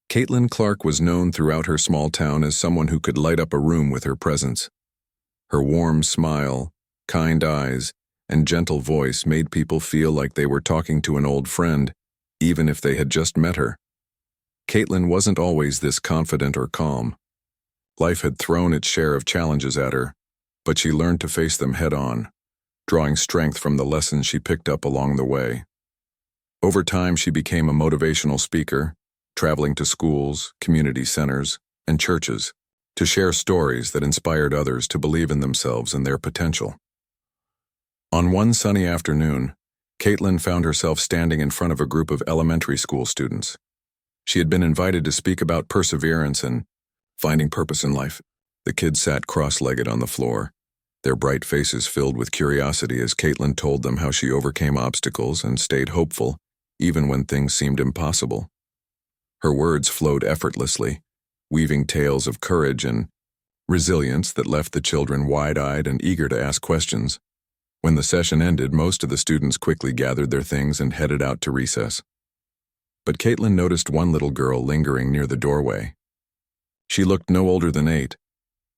Caitlin Clark was known throughout her small town as someone who could light up a room with her presence. Her warm smile, kind eyes, and gentle voice made people feel like they were talking to an old friend, even if they had just met her. Caitlin wasn't always this confident or calm. Life had thrown its share of challenges at her, but she learned to face them head-on, drawing strength from the lessons she picked up along the way. Over time, she became a motivational speaker, traveling to schools, community centers, and churches to share stories that inspired others to believe in themselves and their potential. On one sunny afternoon, Caitlin found herself standing in front of a group of elementary school students. She had been invited to speak about perseverance and finding purpose in life. The kids sat cross-legged on the floor, their bright faces filled with curiosity as Caitlin told them how she overcame obstacles and stayed hopeful, even when things seemed impossible. Her words flowed effortlessly, weaving tales of courage and resilience that left the children wide-eyed and eager to ask questions. When the session ended, most of the students quickly gathered their things and headed out to recess. But Caitlin noticed one little girl lingering near the doorway. She looked no older than 8,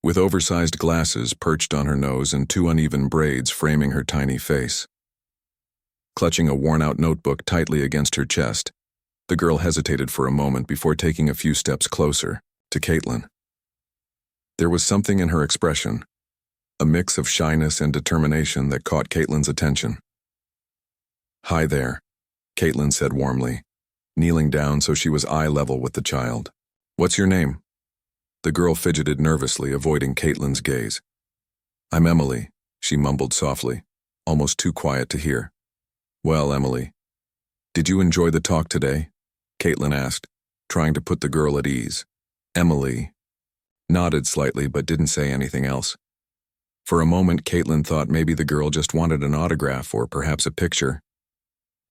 with oversized glasses perched on her nose and 2 uneven braids framing her tiny face. Clutching a worn-out notebook tightly against her chest, the girl hesitated for a moment before taking a few steps closer to Caitlin. There was something in her expression, a mix of shyness and determination that caught Caitlin's attention. "Hi there," Caitlin said warmly, kneeling down so she was eye-level with the child. "What's your name?" The girl fidgeted nervously, avoiding Caitlin's gaze. "I'm Emily," she mumbled softly, almost too quiet to hear. "Well, Emily, did you enjoy the talk today?" Caitlin asked, trying to put the girl at ease. Emily nodded slightly but didn't say anything else. For a moment, Caitlin thought maybe the girl just wanted an autograph or perhaps a picture.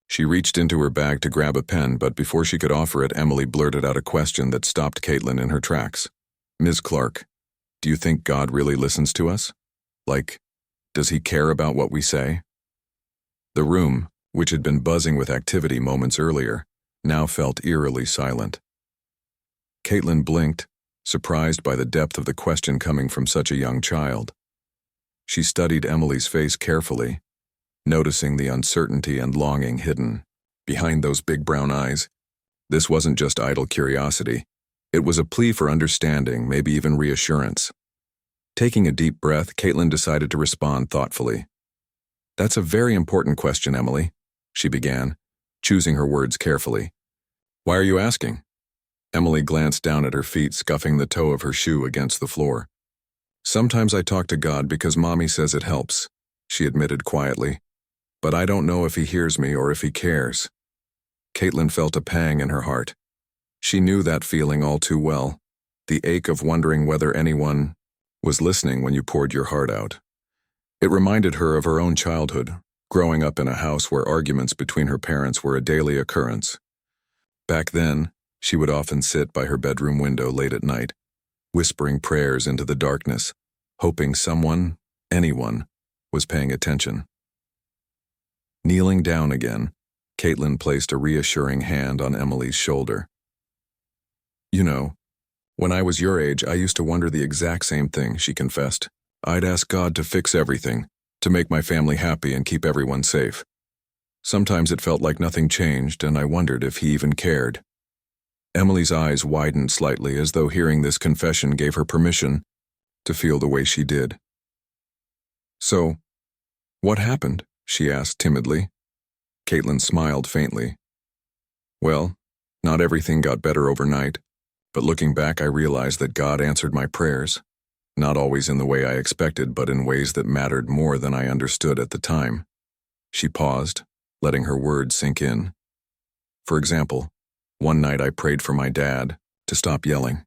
She reached into her bag to grab a pen, but before she could offer it, Emily blurted out a question that stopped Caitlin in her tracks. "Ms. Clark, do you think God really listens to us? Like, does he care about what we say?" The room, which had been buzzing with activity moments earlier, now felt eerily silent. Caitlin blinked, surprised by the depth of the question coming from such a young child. She studied Emily's face carefully, noticing the uncertainty and longing hidden behind those big brown eyes. This wasn't just idle curiosity. It was a plea for understanding, maybe even reassurance. Taking a deep breath, Caitlin decided to respond thoughtfully. "That's a very important question, Emily," she began, choosing her words carefully. "Why are you asking?" Emily glanced down at her feet, scuffing the toe of her shoe against the floor. "Sometimes I talk to God because Mommy says it helps," she admitted quietly. "But I don't know if he hears me or if he cares." Caitlin felt a pang in her heart. She knew that feeling all too well, the ache of wondering whether anyone was listening when you poured your heart out. It reminded her of her own childhood, growing up in a house where arguments between her parents were a daily occurrence. Back then, she would often sit by her bedroom window late at night, whispering prayers into the darkness, hoping someone, anyone, was paying attention. Kneeling down again, Caitlin placed a reassuring hand on Emily's shoulder. "You know, when I was your age, I used to wonder the exact same thing," she confessed. "I'd ask God to fix everything, to make my family happy and keep everyone safe. Sometimes it felt like nothing changed, and I wondered if he even cared." Emily's eyes widened slightly, as though hearing this confession gave her permission to feel the way she did. "So, what happened?" she asked timidly. Caitlin smiled faintly. "Well, not everything got better overnight, but looking back I realized that God answered my prayers, not always in the way I expected, but in ways that mattered more than I understood at the time." She paused, letting her words sink in. "For example, one night I prayed for my dad to stop yelling.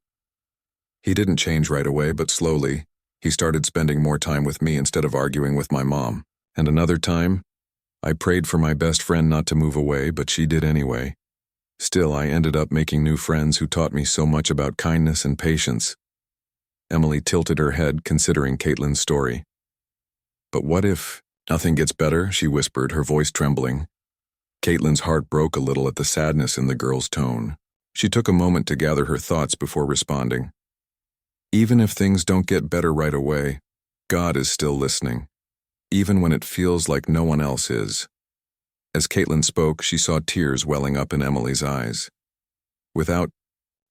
He didn't change right away, but slowly, he started spending more time with me instead of arguing with my mom. And another time, I prayed for my best friend not to move away, but she did anyway. Still, I ended up making new friends who taught me so much about kindness and patience." Emily tilted her head, considering Caitlin's story. "But what if nothing gets better?" she whispered, her voice trembling. Caitlin's heart broke a little at the sadness in the girl's tone. She took a moment to gather her thoughts before responding. Even if things don't get better right away, God is still listening, even when it feels like no one else is. As Caitlin spoke, she saw tears welling up in Emily's eyes. Without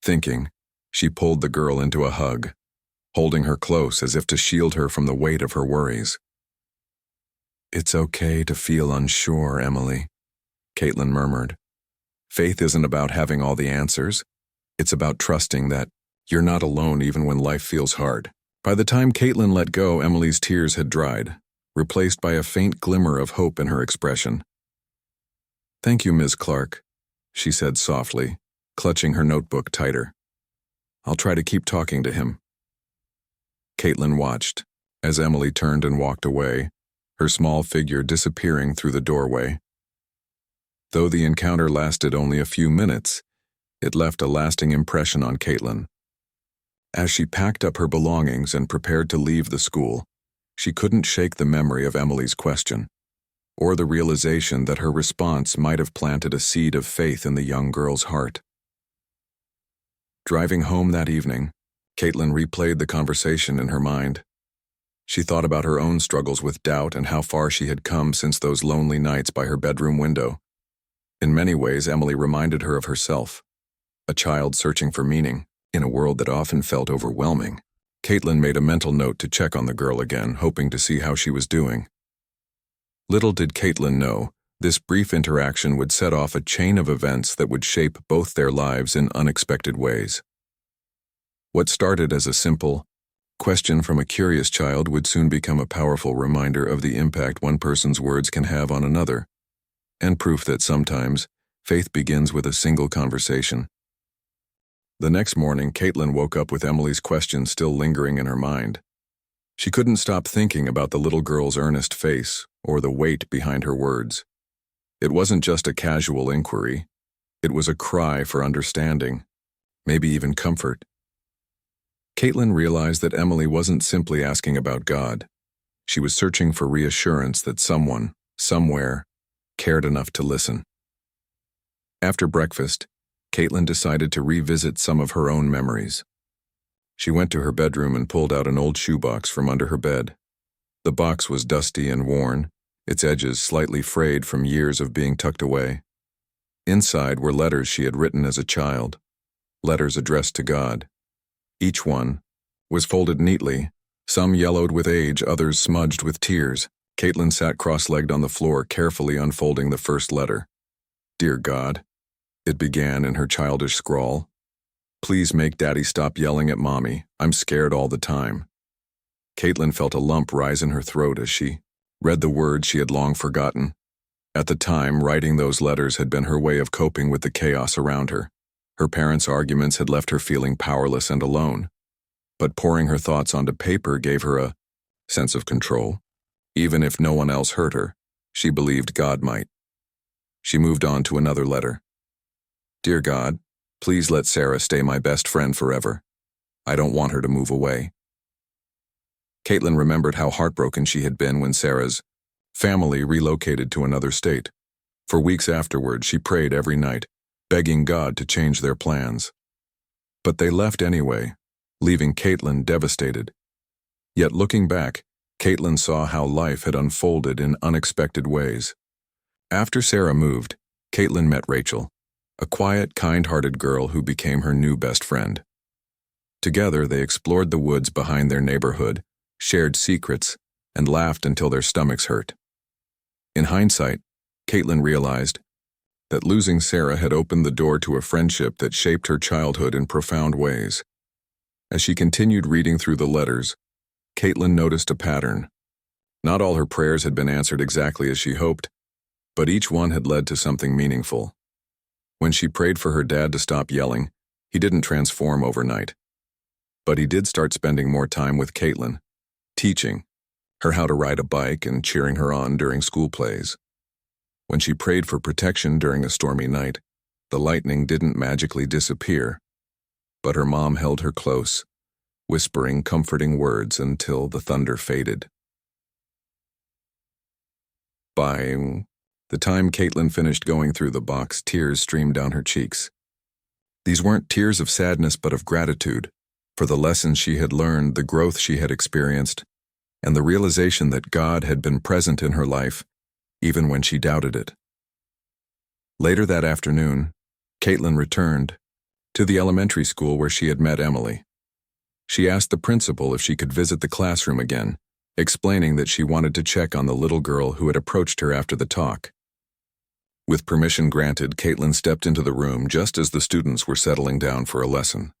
thinking, she pulled the girl into a hug, holding her close as if to shield her from the weight of her worries. "It's okay to feel unsure, Emily," Caitlin murmured. "Faith isn't about having all the answers. It's about trusting that you're not alone even when life feels hard." By the time Caitlin let go, Emily's tears had dried, replaced by a faint glimmer of hope in her expression. "Thank you, Ms. Clark," she said softly, clutching her notebook tighter. "I'll try to keep talking to him." Caitlin watched as Emily turned and walked away, her small figure disappearing through the doorway. Though the encounter lasted only a few minutes, it left a lasting impression on Caitlin. As she packed up her belongings and prepared to leave the school, she couldn't shake the memory of Emily's question, or the realization that her response might have planted a seed of faith in the young girl's heart. Driving home that evening, Caitlin replayed the conversation in her mind. She thought about her own struggles with doubt and how far she had come since those lonely nights by her bedroom window. In many ways, Emily reminded her of herself, a child searching for meaning in a world that often felt overwhelming. Caitlin made a mental note to check on the girl again, hoping to see how she was doing. Little did Caitlin know, this brief interaction would set off a chain of events that would shape both their lives in unexpected ways. What started as a simple question from a curious child would soon become a powerful reminder of the impact one person's words can have on another, and proof that sometimes faith begins with a single conversation. The next morning, Caitlin woke up with Emily's question still lingering in her mind. She couldn't stop thinking about the little girl's earnest face or the weight behind her words. It wasn't just a casual inquiry. It was a cry for understanding, maybe even comfort. Caitlin realized that Emily wasn't simply asking about God. She was searching for reassurance that someone, somewhere, cared enough to listen. After breakfast, Caitlin decided to revisit some of her own memories. She went to her bedroom and pulled out an old shoebox from under her bed. The box was dusty and worn, its edges slightly frayed from years of being tucked away. Inside were letters she had written as a child, letters addressed to God. Each one was folded neatly, some yellowed with age, others smudged with tears. Caitlin sat cross-legged on the floor, carefully unfolding the first letter. "Dear God," it began in her childish scrawl. "Please make Daddy stop yelling at Mommy. I'm scared all the time." Caitlin felt a lump rise in her throat as she read the words she had long forgotten. At the time, writing those letters had been her way of coping with the chaos around her. Her parents' arguments had left her feeling powerless and alone. But pouring her thoughts onto paper gave her a sense of control. Even if no one else heard her, she believed God might. She moved on to another letter. "Dear God, please let Sarah stay my best friend forever. I don't want her to move away." Caitlin remembered how heartbroken she had been when Sarah's family relocated to another state. For weeks afterward, she prayed every night, begging God to change their plans. But they left anyway, leaving Caitlin devastated. Yet looking back, Caitlin saw how life had unfolded in unexpected ways. After Sarah moved, Caitlin met Rachel, a quiet, kind-hearted girl who became her new best friend. Together, they explored the woods behind their neighborhood, shared secrets, and laughed until their stomachs hurt. In hindsight, Caitlin realized that losing Sarah had opened the door to a friendship that shaped her childhood in profound ways. As she continued reading through the letters, Caitlin noticed a pattern. Not all her prayers had been answered exactly as she hoped, but each one had led to something meaningful. When she prayed for her dad to stop yelling, he didn't transform overnight. But he did start spending more time with Caitlin, teaching her how to ride a bike and cheering her on during school plays. When she prayed for protection during a stormy night, the lightning didn't magically disappear, but her mom held her close, whispering comforting words until the thunder faded. By the time Caitlin finished going through the box, tears streamed down her cheeks. These weren't tears of sadness but of gratitude, for the lessons she had learned, the growth she had experienced, and the realization that God had been present in her life, even when she doubted it. Later that afternoon, Caitlin returned to the elementary school where she had met Emily. She asked the principal if she could visit the classroom again, explaining that she wanted to check on the little girl who had approached her after the talk. With permission granted, Caitlin stepped into the room just as the students were settling down for a lesson.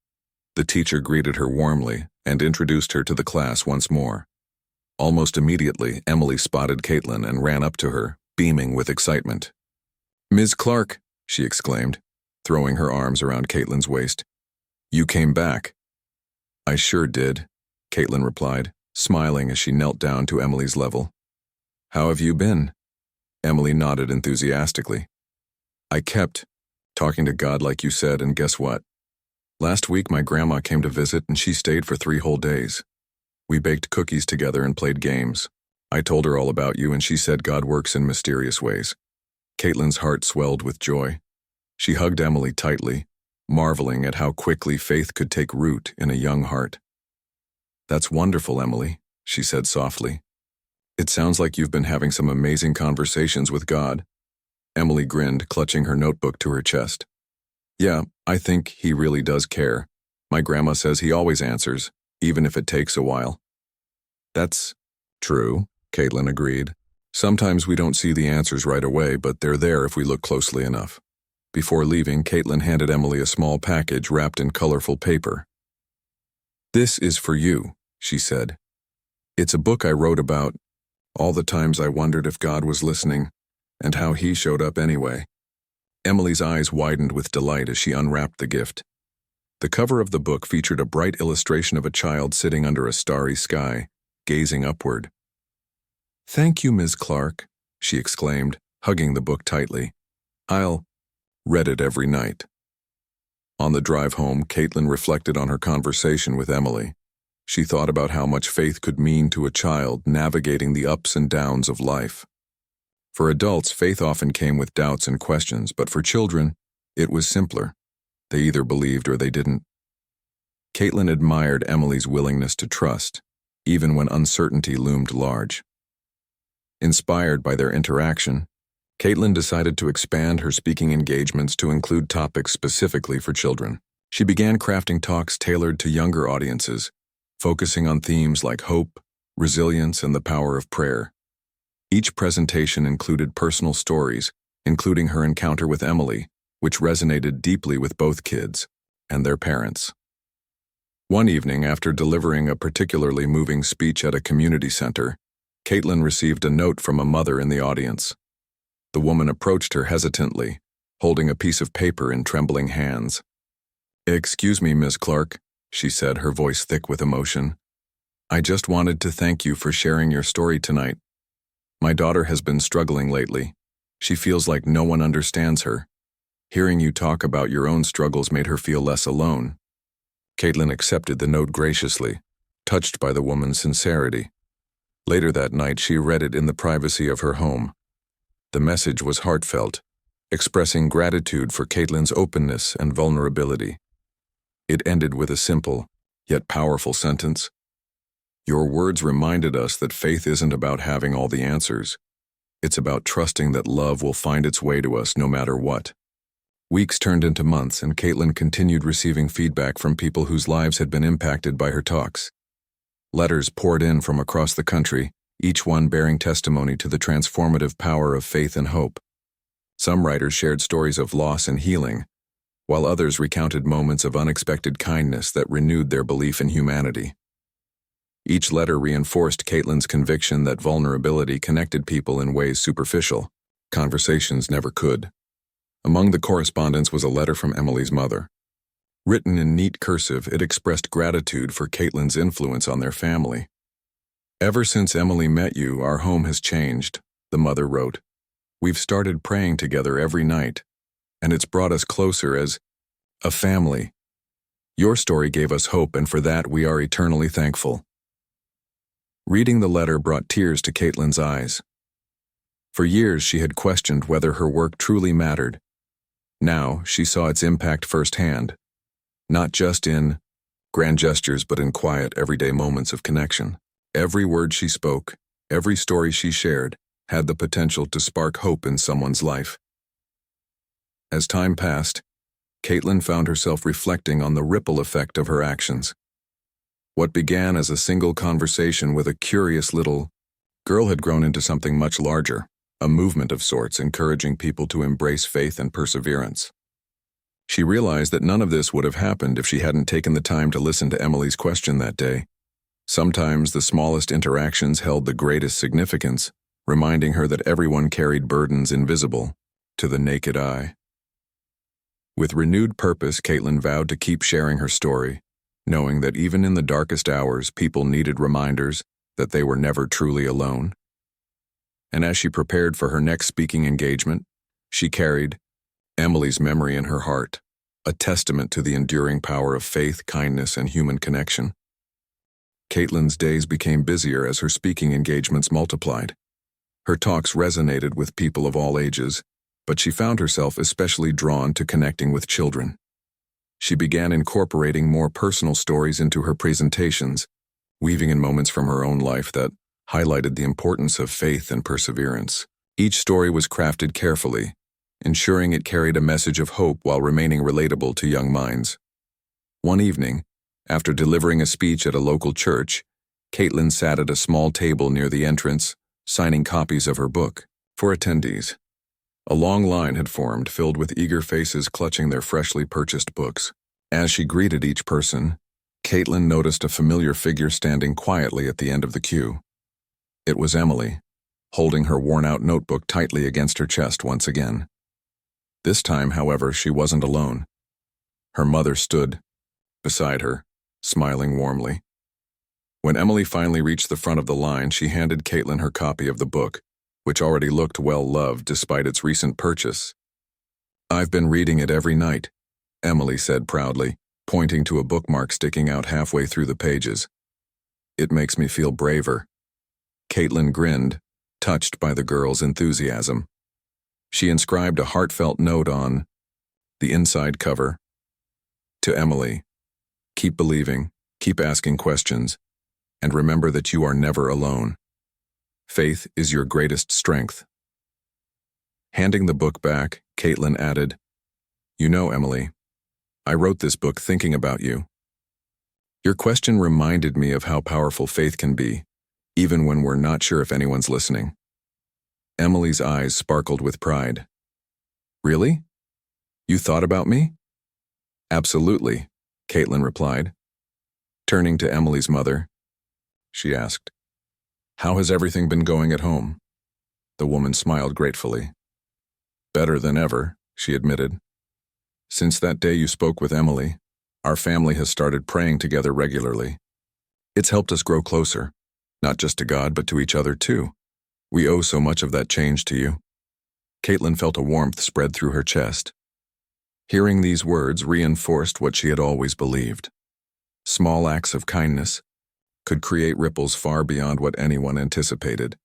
The teacher greeted her warmly and introduced her to the class once more. Almost immediately, Emily spotted Caitlin and ran up to her, beaming with excitement. "Ms. Clark," she exclaimed, throwing her arms around Caitlin's waist. "You came back." "I sure did," Caitlin replied, smiling as she knelt down to Emily's level. "How have you been?" Emily nodded enthusiastically. "I kept talking to God like you said, and guess what? Last week my grandma came to visit and she stayed for 3 whole days. We baked cookies together and played games. I told her all about you and she said God works in mysterious ways." Caitlin's heart swelled with joy. She hugged Emily tightly, marveling at how quickly faith could take root in a young heart. "That's wonderful, Emily," she said softly. "It sounds like you've been having some amazing conversations with God." Emily grinned, clutching her notebook to her chest. "Yeah, I think he really does care. My grandma says he always answers, even if it takes a while." "That's true," Caitlin agreed. "Sometimes we don't see the answers right away, but they're there if we look closely enough." Before leaving, Caitlin handed Emily a small package wrapped in colorful paper. "This is for you," she said. "It's a book I wrote about all the times I wondered if God was listening, and how he showed up anyway." Emily's eyes widened with delight as she unwrapped the gift. The cover of the book featured a bright illustration of a child sitting under a starry sky, gazing upward. "Thank you, Ms. Clark," she exclaimed, hugging the book tightly. "I'll read it every night." On the drive home, Caitlin reflected on her conversation with Emily. She thought about how much faith could mean to a child navigating the ups and downs of life. For adults, faith often came with doubts and questions, but for children, it was simpler. They either believed or they didn't. Caitlin admired Emily's willingness to trust, even when uncertainty loomed large. Inspired by their interaction, Caitlin decided to expand her speaking engagements to include topics specifically for children. She began crafting talks tailored to younger audiences, focusing on themes like hope, resilience, and the power of prayer. Each presentation included personal stories, including her encounter with Emily, which resonated deeply with both kids and their parents. One evening, after delivering a particularly moving speech at a community center, Caitlin received a note from a mother in the audience. The woman approached her hesitantly, holding a piece of paper in trembling hands. "Excuse me, Miss Clark," she said, her voice thick with emotion. "I just wanted to thank you for sharing your story tonight. My daughter has been struggling lately. She feels like no one understands her. Hearing you talk about your own struggles made her feel less alone." Caitlin accepted the note graciously, touched by the woman's sincerity. Later that night, she read it in the privacy of her home. The message was heartfelt, expressing gratitude for Caitlin's openness and vulnerability. It ended with a simple, yet powerful sentence. "Your words reminded us that faith isn't about having all the answers. It's about trusting that love will find its way to us no matter what." Weeks turned into months, and Caitlin continued receiving feedback from people whose lives had been impacted by her talks. Letters poured in from across the country, each one bearing testimony to the transformative power of faith and hope. Some writers shared stories of loss and healing, while others recounted moments of unexpected kindness that renewed their belief in humanity. Each letter reinforced Caitlin's conviction that vulnerability connected people in ways superficial conversations never could. Among the correspondence was a letter from Emily's mother. Written in neat cursive, it expressed gratitude for Caitlin's influence on their family. "Ever since Emily met you, our home has changed," the mother wrote. "We've started praying together every night, and it's brought us closer as a family. Your story gave us hope, and for that we are eternally thankful." Reading the letter brought tears to Caitlin's eyes. For years she had questioned whether her work truly mattered. Now, she saw its impact firsthand, not just in grand gestures but in quiet, everyday moments of connection. Every word she spoke, every story she shared, had the potential to spark hope in someone's life. As time passed, Caitlin found herself reflecting on the ripple effect of her actions. What began as a single conversation with a curious little girl had grown into something much larger, a movement of sorts encouraging people to embrace faith and perseverance. She realized that none of this would have happened if she hadn't taken the time to listen to Emily's question that day. Sometimes the smallest interactions held the greatest significance, reminding her that everyone carried burdens invisible to the naked eye. With renewed purpose, Caitlin vowed to keep sharing her story, knowing that even in the darkest hours, people needed reminders that they were never truly alone. And as she prepared for her next speaking engagement, she carried Emily's memory in her heart, a testament to the enduring power of faith, kindness, and human connection. Caitlin's days became busier as her speaking engagements multiplied. Her talks resonated with people of all ages, but she found herself especially drawn to connecting with children. She began incorporating more personal stories into her presentations, weaving in moments from her own life that highlighted the importance of faith and perseverance. Each story was crafted carefully, ensuring it carried a message of hope while remaining relatable to young minds. One evening, after delivering a speech at a local church, Caitlin sat at a small table near the entrance, signing copies of her book. For attendees, a long line had formed, filled with eager faces clutching their freshly purchased books. As she greeted each person, Caitlin noticed a familiar figure standing quietly at the end of the queue. It was Emily, holding her worn-out notebook tightly against her chest once again. This time, however, she wasn't alone. Her mother stood beside her, smiling warmly. When Emily finally reached the front of the line, she handed Caitlin her copy of the book, which already looked well-loved despite its recent purchase. "I've been reading it every night," Emily said proudly, pointing to a bookmark sticking out halfway through the pages. "It makes me feel braver." Caitlin grinned, touched by the girl's enthusiasm. She inscribed a heartfelt note on the inside cover. To Emily, "Keep believing, keep asking questions, and remember that you are never alone. Faith is your greatest strength." Handing the book back, Caitlin added, "You know, Emily, I wrote this book thinking about you. Your question reminded me of how powerful faith can be, even when we're not sure if anyone's listening." Emily's eyes sparkled with pride. "Really? You thought about me?" "Absolutely," Caitlin replied. Turning to Emily's mother, she asked, "How has everything been going at home?" The woman smiled gratefully. "Better than ever," she admitted. "Since that day you spoke with Emily, our family has started praying together regularly. It's helped us grow closer, not just to God but to each other too. We owe so much of that change to you." Caitlin felt a warmth spread through her chest. Hearing these words reinforced what she had always believed. Small acts of kindness could create ripples far beyond what anyone anticipated.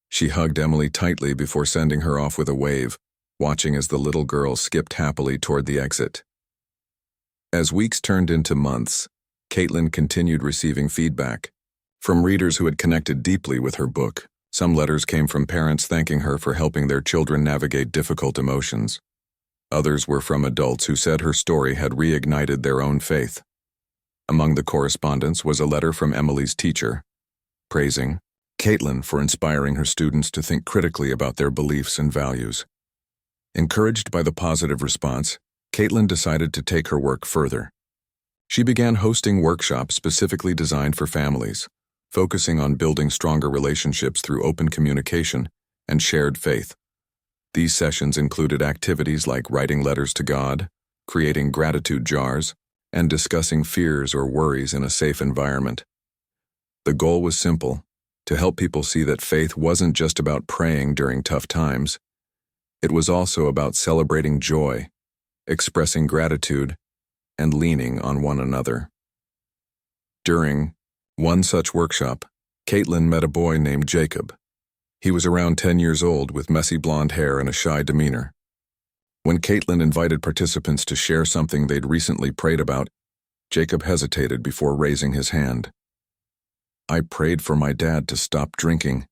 She hugged Emily tightly before sending her off with a wave, watching as the little girl skipped happily toward the exit. As weeks turned into months, Caitlin continued receiving feedback from readers who had connected deeply with her book. Some letters came from parents thanking her for helping their children navigate difficult emotions. Others were from adults who said her story had reignited their own faith. Among the correspondence was a letter from Emily's teacher, praising Caitlin for inspiring her students to think critically about their beliefs and values. Encouraged by the positive response, Caitlin decided to take her work further. She began hosting workshops specifically designed for families, focusing on building stronger relationships through open communication and shared faith. These sessions included activities like writing letters to God, creating gratitude jars, and discussing fears or worries in a safe environment. The goal was simple: to help people see that faith wasn't just about praying during tough times. It was also about celebrating joy, expressing gratitude, and leaning on one another. During one such workshop, Caitlin met a boy named Jacob. He was around 10 years old with messy blonde hair and a shy demeanor. When Caitlin invited participants to share something they'd recently prayed about, Jacob hesitated before raising his hand. "I prayed for my dad to stop drinking,"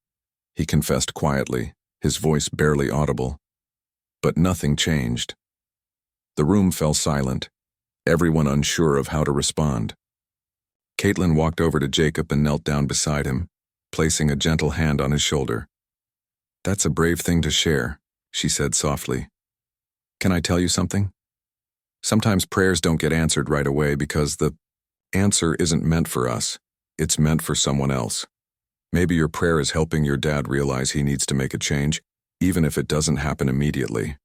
he confessed quietly, his voice barely audible. But nothing changed. The room fell silent, everyone unsure of how to respond. Caitlin walked over to Jacob and knelt down beside him, placing a gentle hand on his shoulder. "That's a brave thing to share," she said softly. "Can I tell you something? Sometimes prayers don't get answered right away because the answer isn't meant for us. It's meant for someone else. Maybe your prayer is helping your dad realize he needs to make a change, even if it doesn't happen immediately."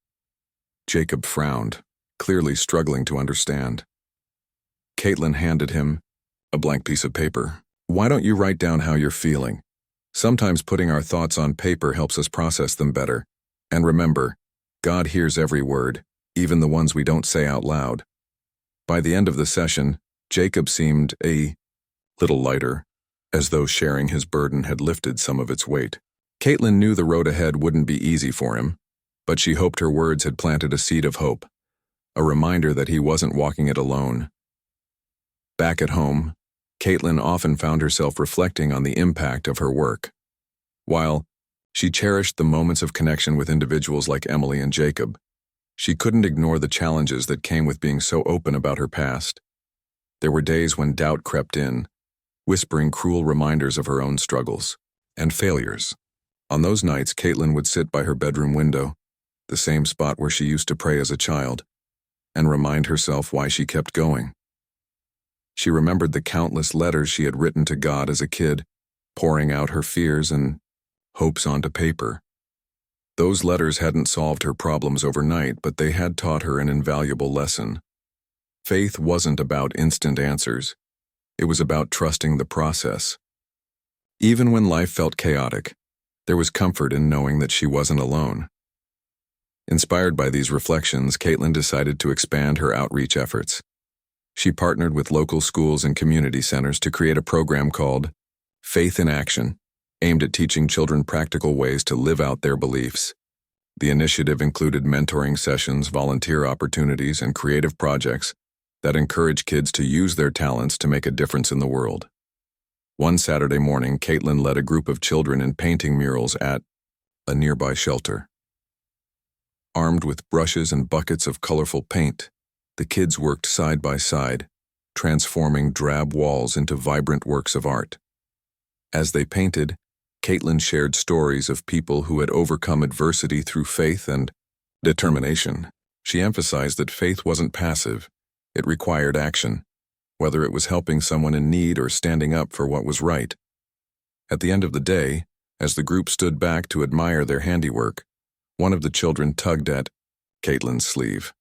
Jacob frowned, clearly struggling to understand. Caitlin handed him a blank piece of paper. "Why don't you write down how you're feeling? Sometimes putting our thoughts on paper helps us process them better. And remember, God hears every word, even the ones we don't say out loud." By the end of the session, Jacob seemed a little lighter, as though sharing his burden had lifted some of its weight. Caitlin knew the road ahead wouldn't be easy for him, but she hoped her words had planted a seed of hope, a reminder that he wasn't walking it alone. Back at home, Caitlin often found herself reflecting on the impact of her work. While she cherished the moments of connection with individuals like Emily and Jacob, she couldn't ignore the challenges that came with being so open about her past. There were days when doubt crept in, whispering cruel reminders of her own struggles and failures. On those nights, Caitlin would sit by her bedroom window, the same spot where she used to pray as a child, and remind herself why she kept going. She remembered the countless letters she had written to God as a kid, pouring out her fears and hopes onto paper. Those letters hadn't solved her problems overnight, but they had taught her an invaluable lesson. Faith wasn't about instant answers. It was about trusting the process. Even when life felt chaotic, there was comfort in knowing that she wasn't alone. Inspired by these reflections, Caitlin decided to expand her outreach efforts. She partnered with local schools and community centers to create a program called Faith in Action, aimed at teaching children practical ways to live out their beliefs. The initiative included mentoring sessions, volunteer opportunities, and creative projects that encourage kids to use their talents to make a difference in the world. One Saturday morning, Caitlin led a group of children in painting murals at a nearby shelter. Armed with brushes and buckets of colorful paint, the kids worked side by side, transforming drab walls into vibrant works of art. As they painted, Caitlin shared stories of people who had overcome adversity through faith and determination. She emphasized that faith wasn't passive. It required action, whether it was helping someone in need or standing up for what was right. At the end of the day, as the group stood back to admire their handiwork, one of the children tugged at Caitlin's sleeve.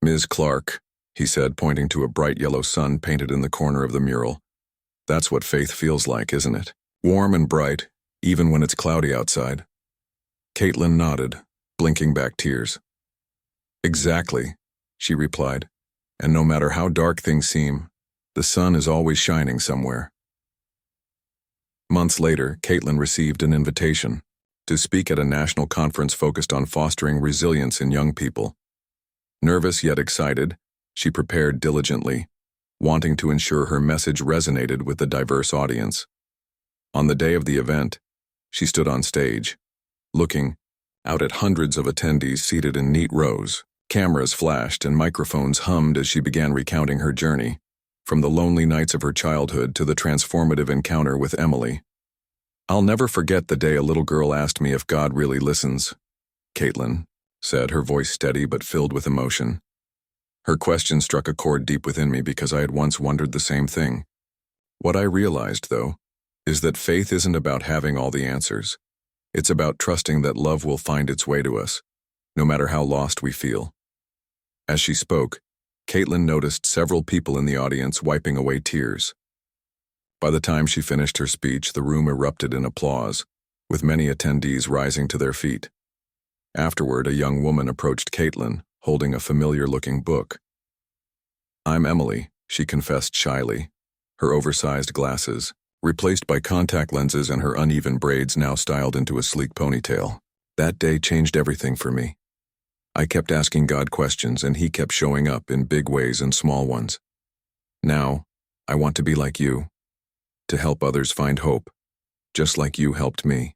"Ms. Clark," he said, pointing to a bright yellow sun painted in the corner of the mural. "That's what faith feels like, isn't it? Warm and bright, even when it's cloudy outside." Caitlin nodded, blinking back tears. "Exactly," she replied. "And no matter how dark things seem, the sun is always shining somewhere." Months later, Caitlin received an invitation to speak at a national conference focused on fostering resilience in young people. Nervous yet excited, she prepared diligently, wanting to ensure her message resonated with the diverse audience. On the day of the event, she stood on stage, looking out at hundreds of attendees seated in neat rows. Cameras flashed and microphones hummed as she began recounting her journey, from the lonely nights of her childhood to the transformative encounter with Emily. "I'll never forget the day a little girl asked me if God really listens," Caitlin said, her voice steady but filled with emotion. Her question struck a chord deep within me because I had once wondered the same thing. What I realized, though, is that faith isn't about having all the answers. It's about trusting that love will find its way to us, no matter how lost we feel. As she spoke, Caitlin noticed several people in the audience wiping away tears. By the time she finished her speech, the room erupted in applause, with many attendees rising to their feet. Afterward, a young woman approached Caitlin, holding a familiar-looking book. "I'm Emily," she confessed shyly, her oversized glasses, replaced by contact lenses and her uneven braids now styled into a sleek ponytail. "That day changed everything for me. I kept asking God questions, and He kept showing up in big ways and small ones. Now, I want to be like you, to help others find hope, just like you helped me."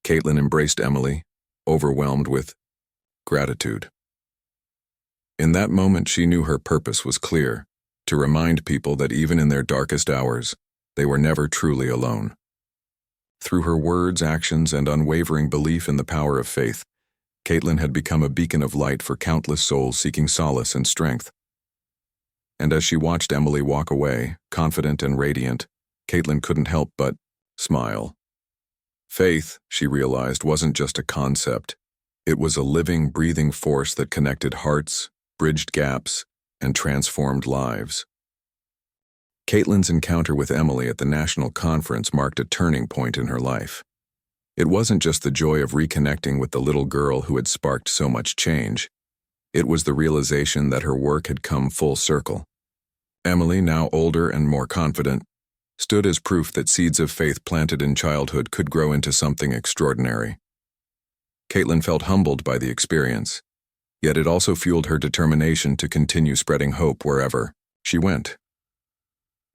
Caitlin embraced Emily, overwhelmed with gratitude. In that moment, she knew her purpose was clear: to remind people that even in their darkest hours, they were never truly alone. Through her words, actions, and unwavering belief in the power of faith, Caitlin had become a beacon of light for countless souls seeking solace and strength. And as she watched Emily walk away, confident and radiant, Caitlin couldn't help but smile. Faith, she realized, wasn't just a concept. It was a living, breathing force that connected hearts, bridged gaps, and transformed lives. Caitlin's encounter with Emily at the national conference marked a turning point in her life. It wasn't just the joy of reconnecting with the little girl who had sparked so much change. It was the realization that her work had come full circle. Emily, now older and more confident, stood as proof that seeds of faith planted in childhood could grow into something extraordinary. Caitlin felt humbled by the experience, yet it also fueled her determination to continue spreading hope wherever she went.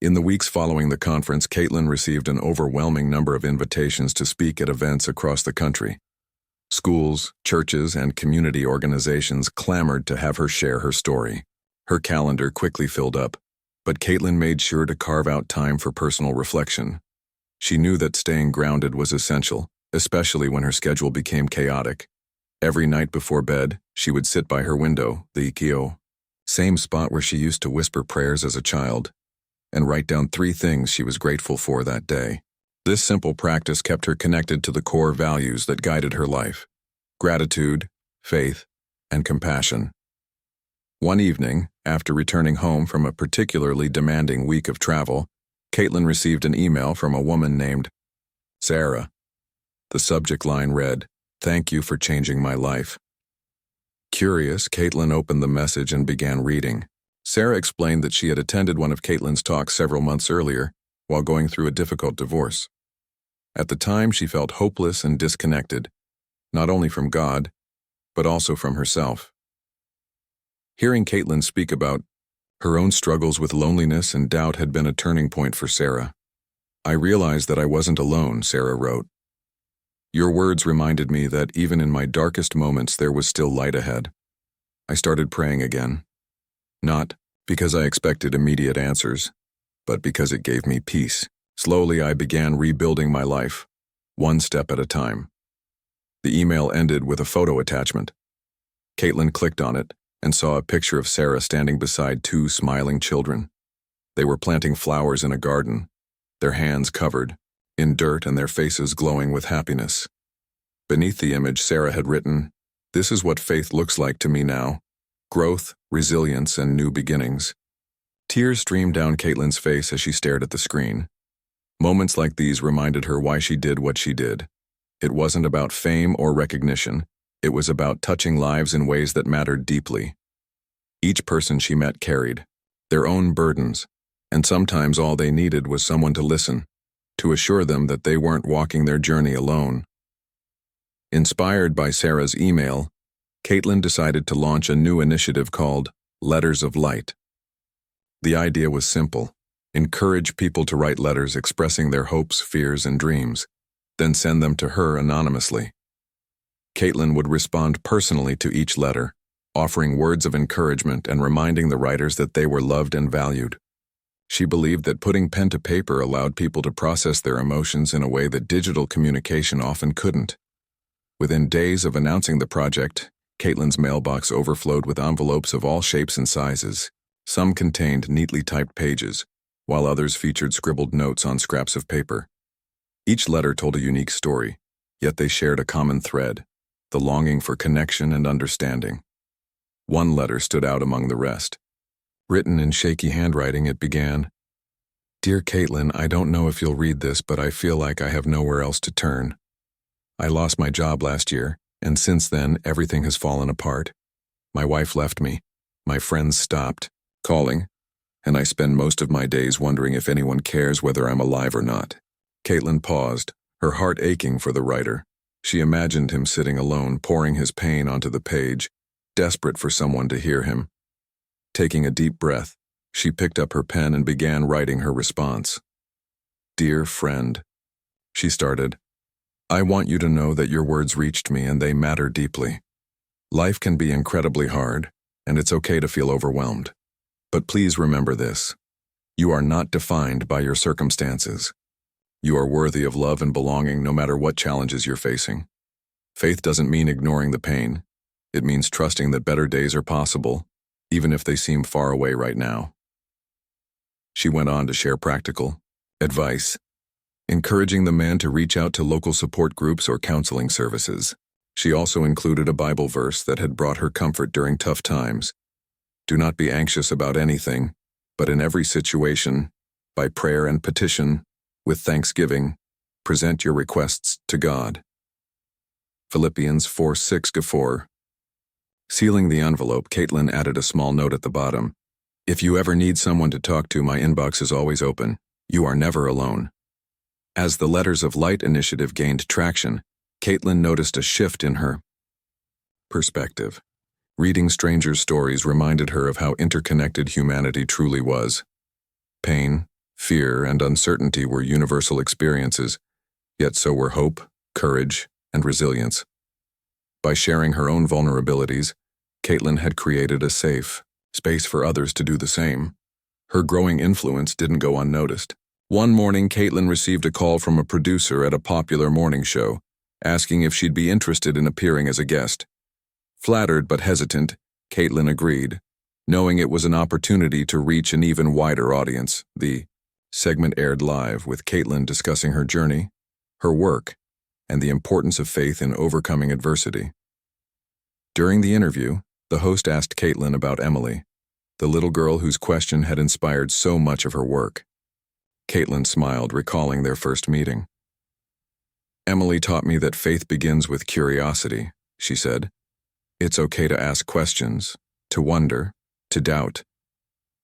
In the weeks following the conference, Caitlin received an overwhelming number of invitations to speak at events across the country. Schools, churches, and community organizations clamored to have her share her story. Her calendar quickly filled up, but Caitlin made sure to carve out time for personal reflection. She knew that staying grounded was essential, especially when her schedule became chaotic. Every night before bed, she would sit by her window, the same spot where she used to whisper prayers as a child, and write down 3 things she was grateful for that day. This simple practice kept her connected to the core values that guided her life: gratitude, faith, and compassion. One evening, after returning home from a particularly demanding week of travel, Caitlin received an email from a woman named Sarah. The subject line read, "Thank you for changing my life." Curious, Caitlin opened the message and began reading. Sarah explained that she had attended one of Caitlin's talks several months earlier while going through a difficult divorce. At the time, she felt hopeless and disconnected, not only from God, but also from herself. Hearing Caitlin speak about her own struggles with loneliness and doubt had been a turning point for Sarah. "I realized that I wasn't alone," Sarah wrote. "Your words reminded me that even in my darkest moments there was still light ahead. I started praying again. Not because I expected immediate answers, but because it gave me peace. Slowly I began rebuilding my life, one step at a time." The email ended with a photo attachment. Caitlin clicked on it and saw a picture of Sarah standing beside 2 smiling children. They were planting flowers in a garden, their hands covered in dirt and their faces glowing with happiness. Beneath the image, Sarah had written, "This is what faith looks like to me now: growth, resilience, and new beginnings." Tears streamed down Caitlin's face as she stared at the screen. Moments like these reminded her why she did what she did. It wasn't about fame or recognition. It was about touching lives in ways that mattered deeply. Each person she met carried their own burdens, and sometimes all they needed was someone to listen, to assure them that they weren't walking their journey alone. Inspired by Sarah's email, Caitlin decided to launch a new initiative called Letters of Light. The idea was simple: encourage people to write letters expressing their hopes, fears, and dreams, then send them to her anonymously. Caitlin would respond personally to each letter, offering words of encouragement and reminding the writers that they were loved and valued. She believed that putting pen to paper allowed people to process their emotions in a way that digital communication often couldn't. Within days of announcing the project, Caitlin's mailbox overflowed with envelopes of all shapes and sizes. Some contained neatly typed pages, while others featured scribbled notes on scraps of paper. Each letter told a unique story, yet they shared a common thread: the longing for connection and understanding. One letter stood out among the rest. Written in shaky handwriting, it began, "Dear Caitlin, I don't know if you'll read this, but I feel like I have nowhere else to turn. I lost my job last year, and since then, everything has fallen apart. My wife left me, my friends stopped calling, and I spend most of my days wondering if anyone cares whether I'm alive or not." Caitlin paused, her heart aching for the writer. She imagined him sitting alone, pouring his pain onto the page, desperate for someone to hear him. Taking a deep breath, she picked up her pen and began writing her response. "Dear friend," she started, "I want you to know that your words reached me and they matter deeply. Life can be incredibly hard, and it's okay to feel overwhelmed. But please remember this. You are not defined by your circumstances. You are worthy of love and belonging no matter what challenges you're facing. Faith doesn't mean ignoring the pain. It means trusting that better days are possible, even if they seem far away right now." She went on to share practical advice, encouraging the man to reach out to local support groups or counseling services. She also included a Bible verse that had brought her comfort during tough times. "Do not be anxious about anything, but in every situation, by prayer and petition, with thanksgiving, present your requests to God." Philippians 4:6-4. Sealing the envelope, Caitlin added a small note at the bottom. "If you ever need someone to talk to, my inbox is always open. You are never alone." As the Letters of Light initiative gained traction, Caitlin noticed a shift in her perspective. Reading strangers' stories reminded her of how interconnected humanity truly was. Pain, fear, and uncertainty were universal experiences, yet so were hope, courage, and resilience. By sharing her own vulnerabilities, Caitlin had created a safe space for others to do the same. Her growing influence didn't go unnoticed. One morning, Caitlin received a call from a producer at a popular morning show, asking if she'd be interested in appearing as a guest. Flattered but hesitant, Caitlin agreed, knowing it was an opportunity to reach an even wider audience. The segment aired live, with Caitlin discussing her journey, her work, and the importance of faith in overcoming adversity. During the interview, the host asked Caitlin about Emily, the little girl whose question had inspired so much of her work. Caitlin smiled, recalling their first meeting. "Emily taught me that faith begins with curiosity," she said. "It's okay to ask questions, to wonder, to doubt.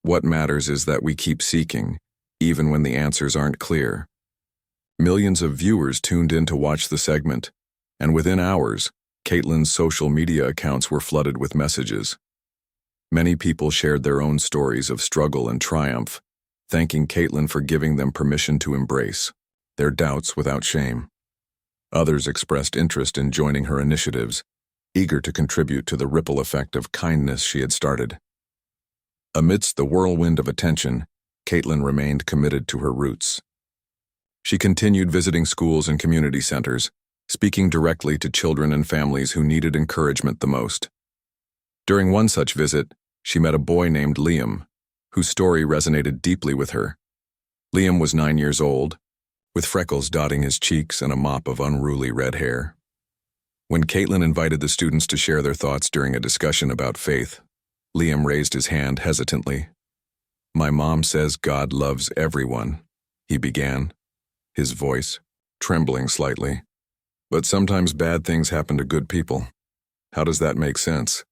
What matters is that we keep seeking, even when the answers aren't clear." Millions of viewers tuned in to watch the segment, and within hours, Caitlin's social media accounts were flooded with messages. Many people shared their own stories of struggle and triumph, thanking Caitlin for giving them permission to embrace their doubts without shame. Others expressed interest in joining her initiatives, eager to contribute to the ripple effect of kindness she had started. Amidst the whirlwind of attention, Caitlin remained committed to her roots. She continued visiting schools and community centers, speaking directly to children and families who needed encouragement the most. During one such visit, she met a boy named Liam, whose story resonated deeply with her. Liam was 9 years old, with freckles dotting his cheeks and a mop of unruly red hair. When Caitlin invited the students to share their thoughts during a discussion about faith, Liam raised his hand hesitantly. "My mom says God loves everyone," he began, his voice trembling slightly. "But sometimes bad things happen to good people. How does that make sense?"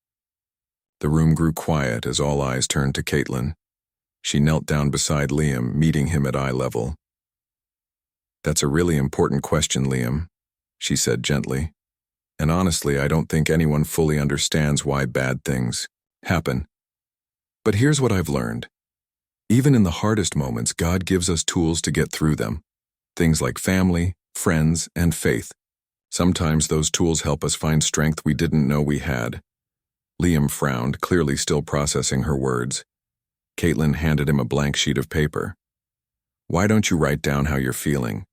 The room grew quiet as all eyes turned to Caitlin. She knelt down beside Liam, meeting him at eye level. "That's a really important question, Liam," she said gently. "And honestly, I don't think anyone fully understands why bad things happen. But here's what I've learned. Even in the hardest moments, God gives us tools to get through them. Things like family, friends, and faith. Sometimes those tools help us find strength we didn't know we had." Liam frowned, clearly still processing her words. Caitlin handed him a blank sheet of paper. "Why don't you write down how you're feeling?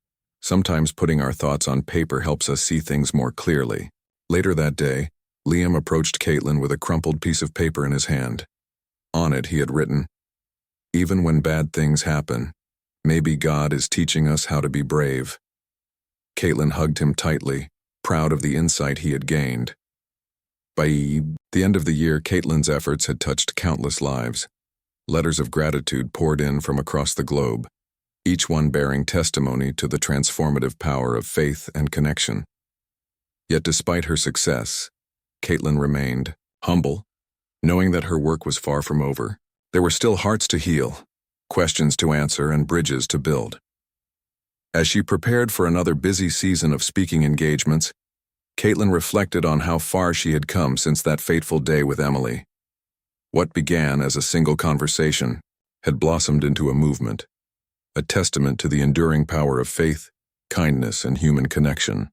Sometimes putting our thoughts on paper helps us see things more clearly." Later that day, Liam approached Caitlin with a crumpled piece of paper in his hand. On it, he had written, "Even when bad things happen, maybe God is teaching us how to be brave." Caitlin hugged him tightly, proud of the insight he had gained. By the end of the year, Caitlin's efforts had touched countless lives. Letters of gratitude poured in from across the globe, each one bearing testimony to the transformative power of faith and connection. Yet despite her success, Caitlin remained humble, knowing that her work was far from over. There were still hearts to heal, questions to answer, and bridges to build. As she prepared for another busy season of speaking engagements, Caitlin reflected on how far she had come since that fateful day with Emily. What began as a single conversation had blossomed into a movement, a testament to the enduring power of faith, kindness, and human connection.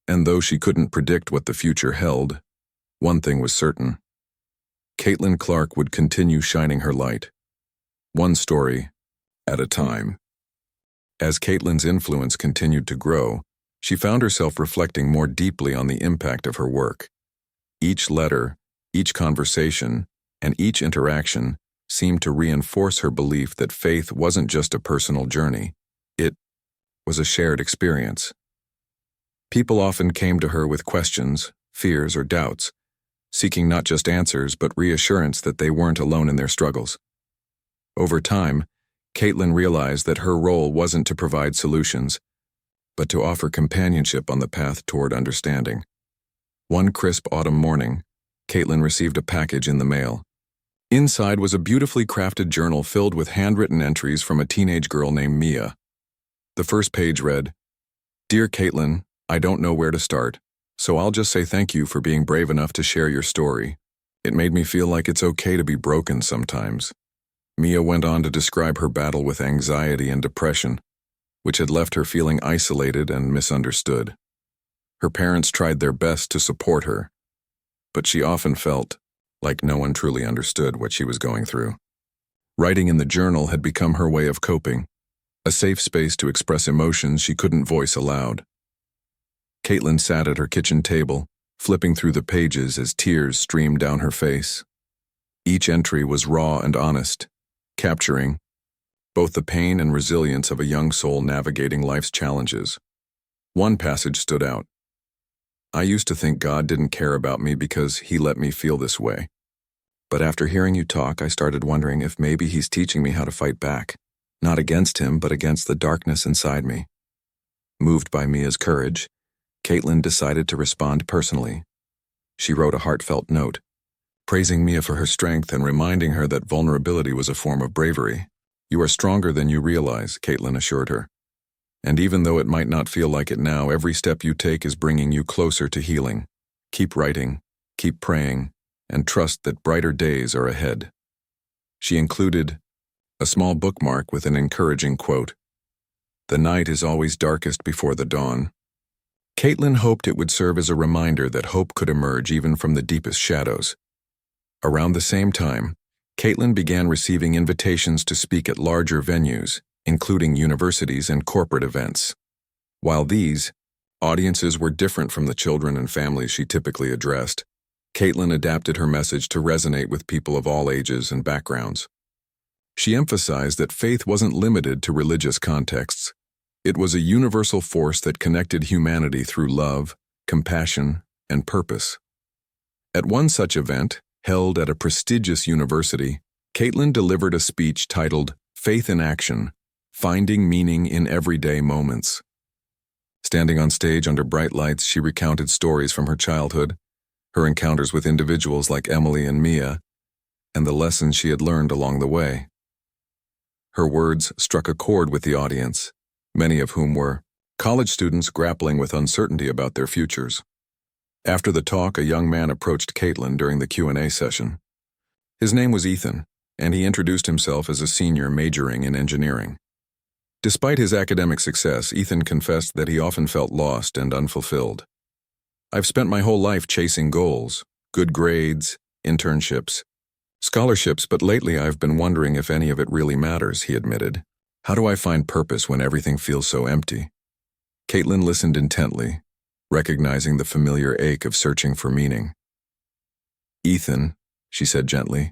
And though she couldn't predict what the future held, one thing was certain. Caitlin Clark would continue shining her light, one story at a time. As Caitlin's influence continued to grow, she found herself reflecting more deeply on the impact of her work. Each letter, each conversation, and each interaction seemed to reinforce her belief that faith wasn't just a personal journey, it was a shared experience. People often came to her with questions, fears, or doubts, seeking not just answers but reassurance that they weren't alone in their struggles. Over time, Caitlin realized that her role wasn't to provide solutions, but to offer companionship on the path toward understanding. One crisp autumn morning, Caitlin received a package in the mail. Inside was a beautifully crafted journal filled with handwritten entries from a teenage girl named Mia. The first page read, "Dear Caitlin, I don't know where to start, so I'll just say thank you for being brave enough to share your story. It made me feel like it's okay to be broken sometimes." Mia went on to describe her battle with anxiety and depression, which had left her feeling isolated and misunderstood. Her parents tried their best to support her, but she often felt like no one truly understood what she was going through. Writing in the journal had become her way of coping, a safe space to express emotions she couldn't voice aloud. Caitlin sat at her kitchen table, flipping through the pages as tears streamed down her face. Each entry was raw and honest, capturing both the pain and resilience of a young soul navigating life's challenges. One passage stood out. "I used to think God didn't care about me because He let me feel this way. But after hearing you talk, I started wondering if maybe He's teaching me how to fight back, not against Him, but against the darkness inside me." Moved by Mia's courage, Caitlin decided to respond personally. She wrote a heartfelt note, praising Mia for her strength and reminding her that vulnerability was a form of bravery. "You are stronger than you realize," Caitlin assured her. "And even though it might not feel like it now, every step you take is bringing you closer to healing. Keep writing, keep praying, and trust that brighter days are ahead." She included a small bookmark with an encouraging quote, "The night is always darkest before the dawn." Caitlin hoped it would serve as a reminder that hope could emerge even from the deepest shadows. Around the same time, Caitlin began receiving invitations to speak at larger venues, including universities and corporate events. While these audiences were different from the children and families she typically addressed, Caitlin adapted her message to resonate with people of all ages and backgrounds. She emphasized that faith wasn't limited to religious contexts. It was a universal force that connected humanity through love, compassion, and purpose. At one such event, held at a prestigious university, Caitlin delivered a speech titled "Faith in Action: Finding Meaning in Everyday Moments." Standing on stage under bright lights, she recounted stories from her childhood, her encounters with individuals like Emily and Mia, and the lessons she had learned along the way. Her words struck a chord with the audience, many of whom were college students grappling with uncertainty about their futures. After the talk, a young man approached Caitlin during the Q&A session. His name was Ethan, and he introduced himself as a senior majoring in engineering. Despite his academic success, Ethan confessed that he often felt lost and unfulfilled. "I've spent my whole life chasing goals, good grades, internships, scholarships, but lately I've been wondering if any of it really matters," he admitted. "How do I find purpose when everything feels so empty?" Caitlin listened intently, recognizing the familiar ache of searching for meaning. "Ethan," she said gently,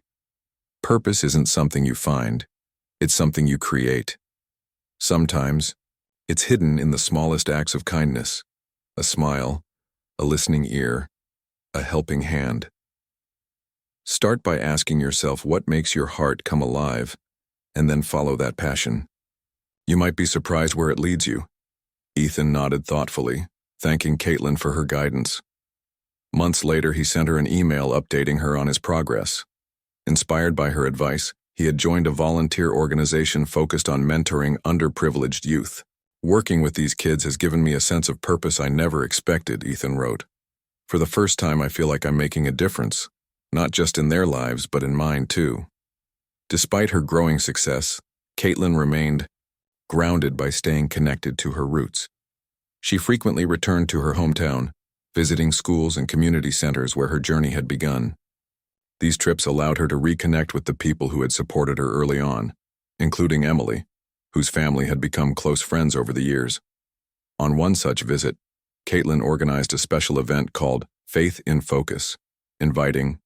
"purpose isn't something you find, it's something you create. Sometimes, it's hidden in the smallest acts of kindness, a smile, a listening ear, a helping hand. Start by asking yourself what makes your heart come alive, and then follow that passion. You might be surprised where it leads you." Ethan nodded thoughtfully, thanking Caitlin for her guidance. Months later, he sent her an email updating her on his progress. Inspired by her advice, he had joined a volunteer organization focused on mentoring underprivileged youth. Working with these kids has given me a sense of purpose I never expected, Ethan wrote. For the first time, I feel like I'm making a difference, not just in their lives, but in mine too. Despite her growing success, Caitlin remained grounded by staying connected to her roots. She frequently returned to her hometown, visiting schools and community centers where her journey had begun. These trips allowed her to reconnect with the people who had supported her early on, including Emily, whose family had become close friends over the years. On one such visit, Caitlin organized a special event called Faith in Focus, inviting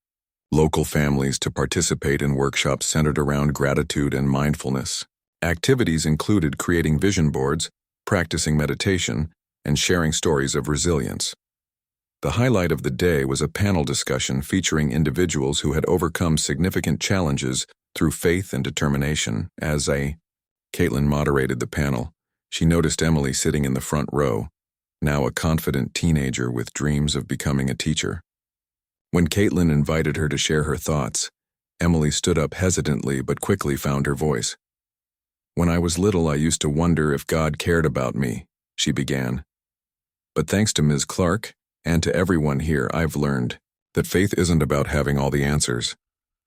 local families to participate in workshops centered around gratitude and mindfulness. Activities included creating vision boards, practicing meditation, and sharing stories of resilience. The highlight of the day was a panel discussion featuring individuals who had overcome significant challenges through faith and determination. As Caitlin moderated the panel, she noticed Emily sitting in the front row, now a confident teenager with dreams of becoming a teacher. When Caitlin invited her to share her thoughts, Emily stood up hesitantly but quickly found her voice. "When I was little, I used to wonder if God cared about me," she began. "But thanks to Ms. Clark and to everyone here, I've learned that faith isn't about having all the answers.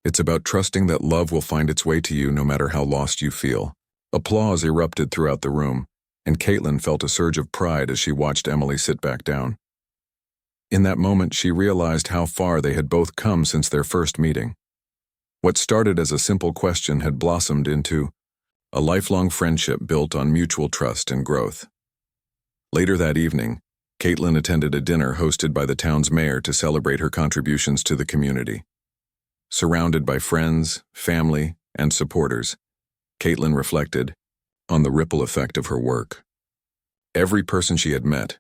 It's about trusting that love will find its way to you no matter how lost you feel." Applause erupted throughout the room, and Caitlin felt a surge of pride as she watched Emily sit back down. In that moment, she realized how far they had both come since their first meeting. What started as a simple question had blossomed into a lifelong friendship built on mutual trust and growth. Later that evening, Caitlin attended a dinner hosted by the town's mayor to celebrate her contributions to the community. Surrounded by friends, family, and supporters, Caitlin reflected on the ripple effect of her work. Every person she had met,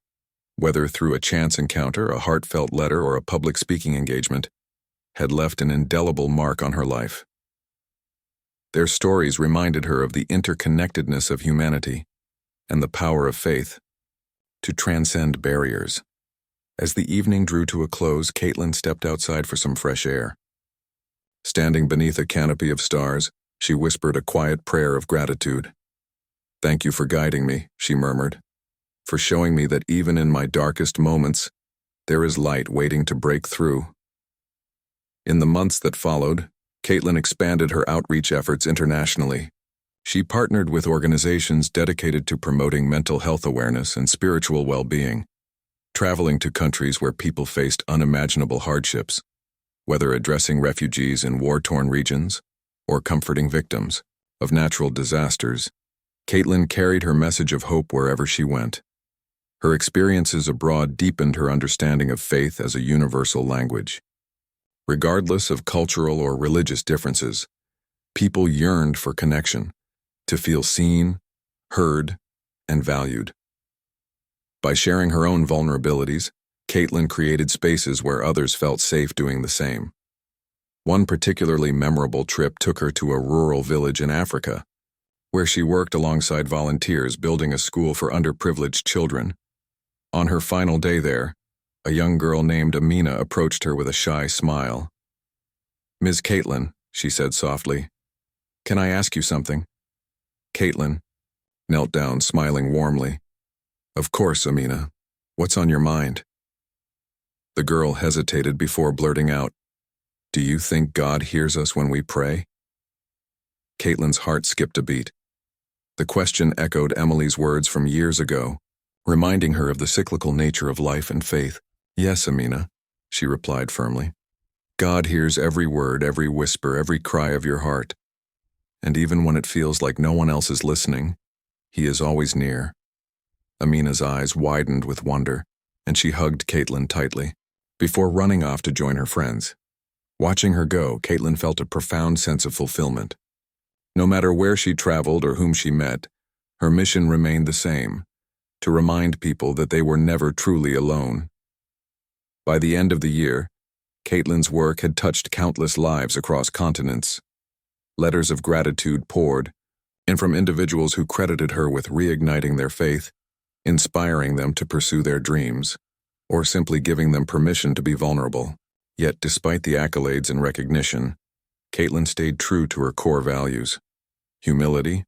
whether through a chance encounter, a heartfelt letter, or a public speaking engagement, had left an indelible mark on her life. Their stories reminded her of the interconnectedness of humanity and the power of faith to transcend barriers. As the evening drew to a close, Caitlin stepped outside for some fresh air. Standing beneath a canopy of stars, she whispered a quiet prayer of gratitude. "Thank you for guiding me," she murmured, "for showing me that even in my darkest moments, there is light waiting to break through." In the months that followed, Caitlin expanded her outreach efforts internationally. She partnered with organizations dedicated to promoting mental health awareness and spiritual well-being, traveling to countries where people faced unimaginable hardships, whether addressing refugees in war-torn regions or comforting victims of natural disasters. Caitlin carried her message of hope wherever she went. Her experiences abroad deepened her understanding of faith as a universal language. Regardless of cultural or religious differences, people yearned for connection, to feel seen, heard, and valued. By sharing her own vulnerabilities, Caitlin created spaces where others felt safe doing the same. One particularly memorable trip took her to a rural village in Africa, where she worked alongside volunteers building a school for underprivileged children. On her final day there, a young girl named Amina approached her with a shy smile. "Ms. Caitlin," she said softly, "can I ask you something?" Caitlin knelt down, smiling warmly. "Of course, Amina. What's on your mind?" The girl hesitated before blurting out, "Do you think God hears us when we pray?" Caitlin's heart skipped a beat. The question echoed Emily's words from years ago, reminding her of the cyclical nature of life and faith. "Yes, Amina," she replied firmly. "God hears every word, every whisper, every cry of your heart. And even when it feels like no one else is listening, He is always near." Amina's eyes widened with wonder, and she hugged Caitlin tightly, before running off to join her friends. Watching her go, Caitlin felt a profound sense of fulfillment. No matter where she traveled or whom she met, her mission remained the same: to remind people that they were never truly alone. By the end of the year, Caitlin's work had touched countless lives across continents. Letters of gratitude poured in from individuals who credited her with reigniting their faith, inspiring them to pursue their dreams, or simply giving them permission to be vulnerable. Yet, despite the accolades and recognition, Caitlin stayed true to her core values: humility,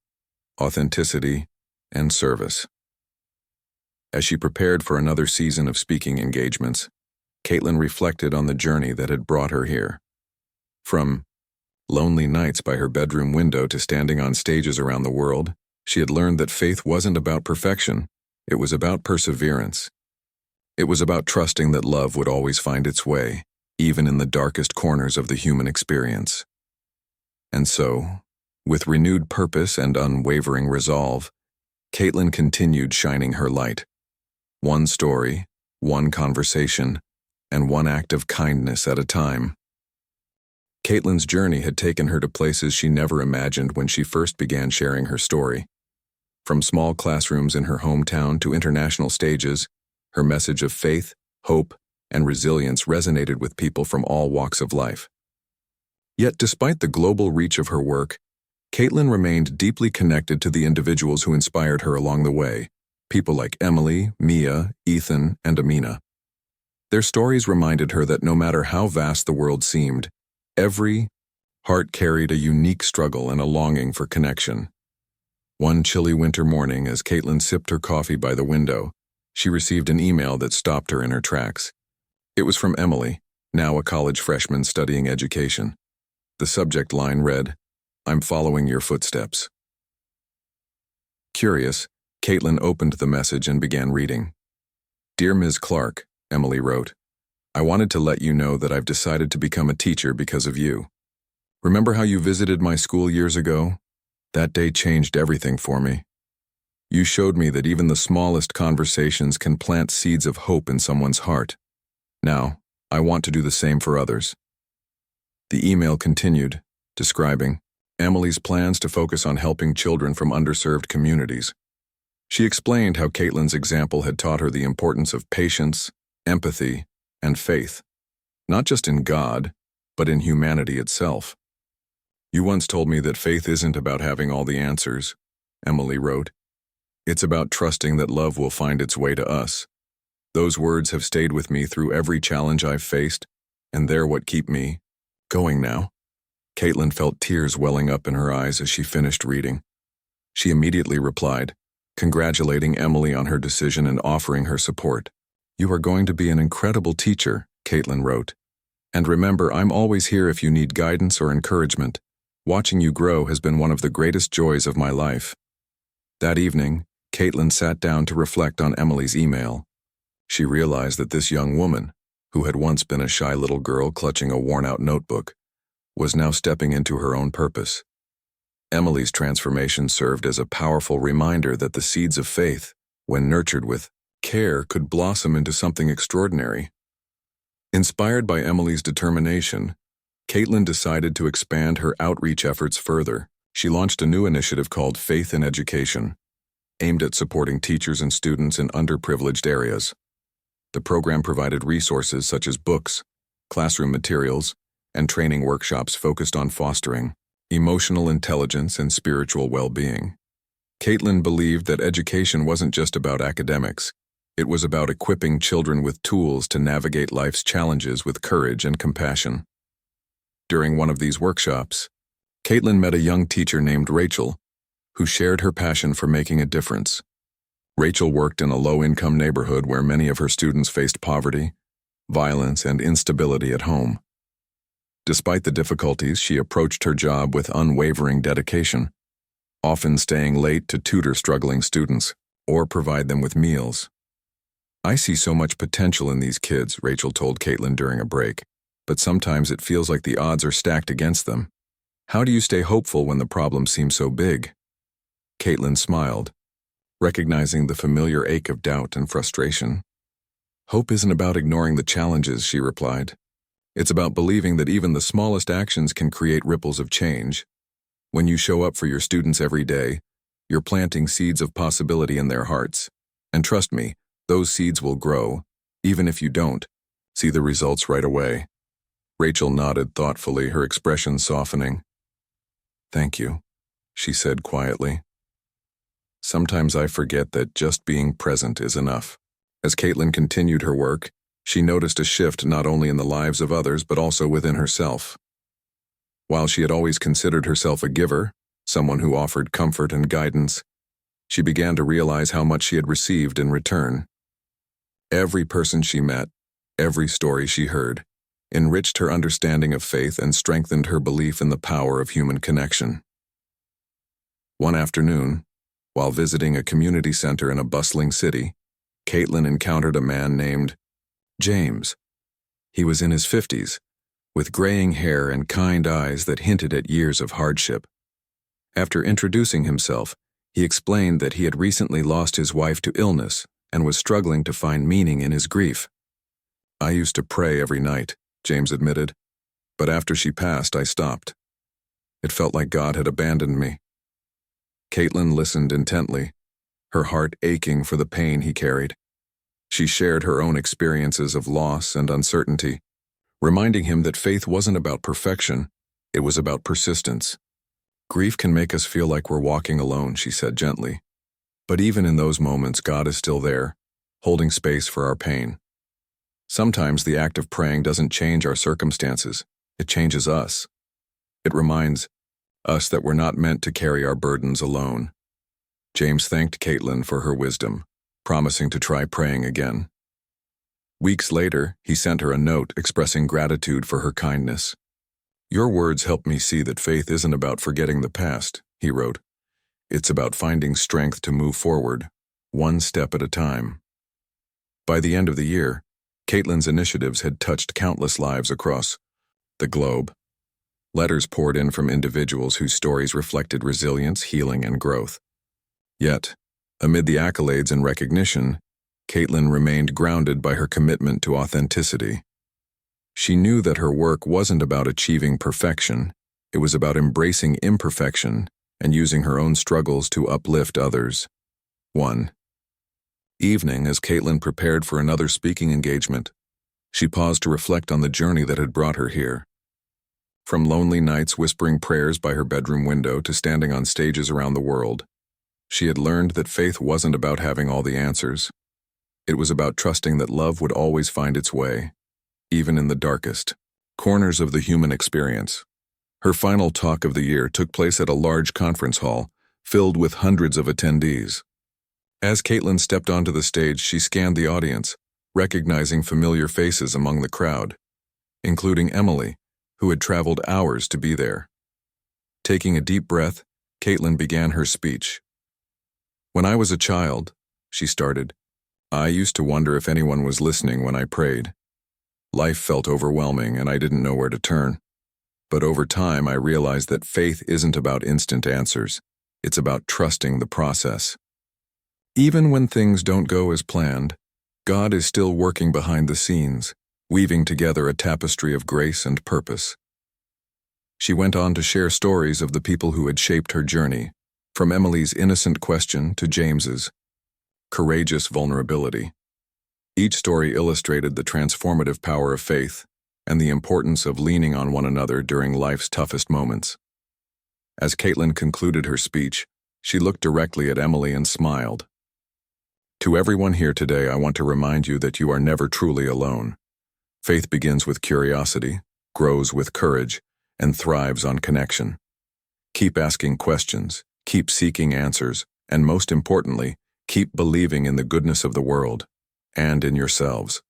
authenticity, and service. As she prepared for another season of speaking engagements, Caitlin reflected on the journey that had brought her here. From lonely nights by her bedroom window to standing on stages around the world, she had learned that faith wasn't about perfection, it was about perseverance. It was about trusting that love would always find its way, even in the darkest corners of the human experience. And so, with renewed purpose and unwavering resolve, Caitlin continued shining her light. One story, one conversation, and one act of kindness at a time. Caitlin's journey had taken her to places she never imagined when she first began sharing her story. From small classrooms in her hometown to international stages, her message of faith, hope, and resilience resonated with people from all walks of life. Yet despite the global reach of her work, Caitlin remained deeply connected to the individuals who inspired her along the way, people like Emily, Mia, Ethan, and Amina. Their stories reminded her that no matter how vast the world seemed, every heart carried a unique struggle and a longing for connection. One chilly winter morning, as Caitlin sipped her coffee by the window, she received an email that stopped her in her tracks. It was from Emily, now a college freshman studying education. The subject line read, "I'm following your footsteps." Curious, Caitlin opened the message and began reading. "Dear Ms. Clark," Emily wrote, "I wanted to let you know that I've decided to become a teacher because of you. Remember how you visited my school years ago? That day changed everything for me. You showed me that even the smallest conversations can plant seeds of hope in someone's heart. Now, I want to do the same for others." The email continued, describing Emily's plans to focus on helping children from underserved communities. She explained how Caitlin's example had taught her the importance of patience, empathy, and faith, not just in God, but in humanity itself. "You once told me that faith isn't about having all the answers," Emily wrote. "It's about trusting that love will find its way to us. Those words have stayed with me through every challenge I've faced, and they're what keep me going now." Caitlin felt tears welling up in her eyes as she finished reading. She immediately replied, congratulating Emily on her decision and offering her support. "You are going to be an incredible teacher," Caitlin wrote. "And remember, I'm always here if you need guidance or encouragement. Watching you grow has been one of the greatest joys of my life." That evening, Caitlin sat down to reflect on Emily's email. She realized that this young woman, who had once been a shy little girl clutching a worn-out notebook, was now stepping into her own purpose. Emily's transformation served as a powerful reminder that the seeds of faith, when nurtured with care, could blossom into something extraordinary. Inspired by Emily's determination, Caitlin decided to expand her outreach efforts further. She launched a new initiative called Faith in Education, aimed at supporting teachers and students in underprivileged areas. The program provided resources such as books, classroom materials, and training workshops focused on fostering emotional intelligence and spiritual well-being. Caitlin believed that education wasn't just about academics. It was about equipping children with tools to navigate life's challenges with courage and compassion. During one of these workshops, Caitlin met a young teacher named Rachel, who shared her passion for making a difference. Rachel worked in a low-income neighborhood where many of her students faced poverty, violence, and instability at home. Despite the difficulties, she approached her job with unwavering dedication, often staying late to tutor struggling students or provide them with meals. "I see so much potential in these kids," Rachel told Caitlin during a break, "but sometimes it feels like the odds are stacked against them. How do you stay hopeful when the problem seems so big?" Caitlin smiled, recognizing the familiar ache of doubt and frustration. "Hope isn't about ignoring the challenges," she replied. "It's about believing that even the smallest actions can create ripples of change. When you show up for your students every day, you're planting seeds of possibility in their hearts. And trust me, those seeds will grow, even if you don't see the results right away." Rachel nodded thoughtfully, her expression softening. "Thank you," she said quietly. "Sometimes I forget that just being present is enough." As Caitlin continued her work, she noticed a shift not only in the lives of others but also within herself. While she had always considered herself a giver, someone who offered comfort and guidance, She began to realize how much she had received in return. Every person she met, every story she heard, enriched her understanding of faith and strengthened her belief in the power of human connection. One afternoon, while visiting a community center in a bustling city, Caitlin encountered a man named James. He was in his 50s, with graying hair and kind eyes that hinted at years of hardship. After introducing himself, he explained that he had recently lost his wife to illness and was struggling to find meaning in his grief. "I used to pray every night," James admitted, "but after she passed, I stopped. It felt like God had abandoned me." Caitlin listened intently, her heart aching for the pain he carried. She shared her own experiences of loss and uncertainty, reminding him that faith wasn't about perfection, it was about persistence. "Grief can make us feel like we're walking alone," she said gently. "But even in those moments, God is still there, holding space for our pain. Sometimes the act of praying doesn't change our circumstances, it changes us. It reminds us that we're not meant to carry our burdens alone." James thanked Caitlin for her wisdom, promising to try praying again. Weeks later, he sent her a note expressing gratitude for her kindness. "Your words helped me see that faith isn't about forgetting the past," he wrote. "It's about finding strength to move forward, one step at a time." By the end of the year, Caitlin's initiatives had touched countless lives across the globe. Letters poured in from individuals whose stories reflected resilience, healing, and growth. Yet, amid the accolades and recognition, Caitlin remained grounded by her commitment to authenticity. She knew that her work wasn't about achieving perfection, it was about embracing imperfection and using her own struggles to uplift others. One evening, as Caitlin prepared for another speaking engagement, she paused to reflect on the journey that had brought her here. From lonely nights whispering prayers by her bedroom window to standing on stages around the world, she had learned that faith wasn't about having all the answers. It was about trusting that love would always find its way, even in the darkest corners of the human experience. Her final talk of the year took place at a large conference hall, filled with hundreds of attendees. As Caitlin stepped onto the stage, she scanned the audience, recognizing familiar faces among the crowd, including Emily, who had traveled hours to be there. Taking a deep breath, Caitlin began her speech. "When I was a child," she started, "I used to wonder if anyone was listening when I prayed. Life felt overwhelming and I didn't know where to turn. But over time, I realized that faith isn't about instant answers. It's about trusting the process. Even when things don't go as planned, God is still working behind the scenes, weaving together a tapestry of grace and purpose." She went on to share stories of the people who had shaped her journey, from Emily's innocent question to James's courageous vulnerability. Each story illustrated the transformative power of faith and the importance of leaning on one another during life's toughest moments. As Caitlin concluded her speech, she looked directly at Emily and smiled. "To everyone here today, I want to remind you that you are never truly alone. Faith begins with curiosity, grows with courage, and thrives on connection. Keep asking questions, keep seeking answers, and most importantly, keep believing in the goodness of the world and in yourselves."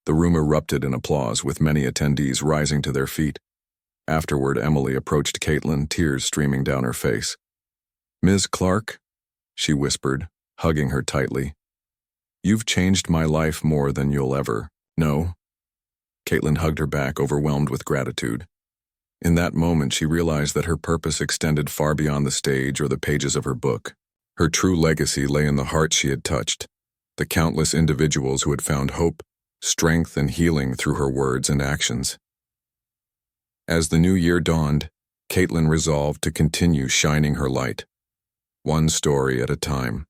The room erupted in applause, with many attendees rising to their feet. Afterward, Emily approached Caitlin, tears streaming down her face. "Ms. Clark," she whispered, hugging her tightly, "you've changed my life more than you'll ever know." Caitlin hugged her back, overwhelmed with gratitude. In that moment, she realized that her purpose extended far beyond the stage or the pages of her book. Her true legacy lay in the hearts she had touched, the countless individuals who had found hope, strength, and healing through her words and actions. As the new year dawned, Caitlin resolved to continue shining her light, one story at a time.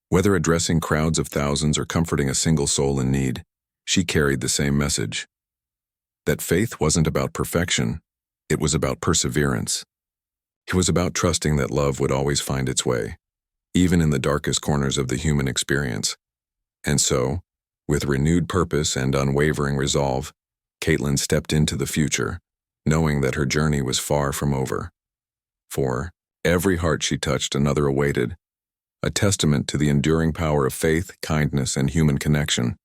Whether addressing crowds of thousands or comforting a single soul in need, she carried the same message. That faith wasn't about perfection, it was about perseverance. It was about trusting that love would always find its way, even in the darkest corners of the human experience. And so, with renewed purpose and unwavering resolve, Caitlin stepped into the future, knowing that her journey was far from over. For every heart she touched, another awaited, a testament to the enduring power of faith, kindness, and human connection.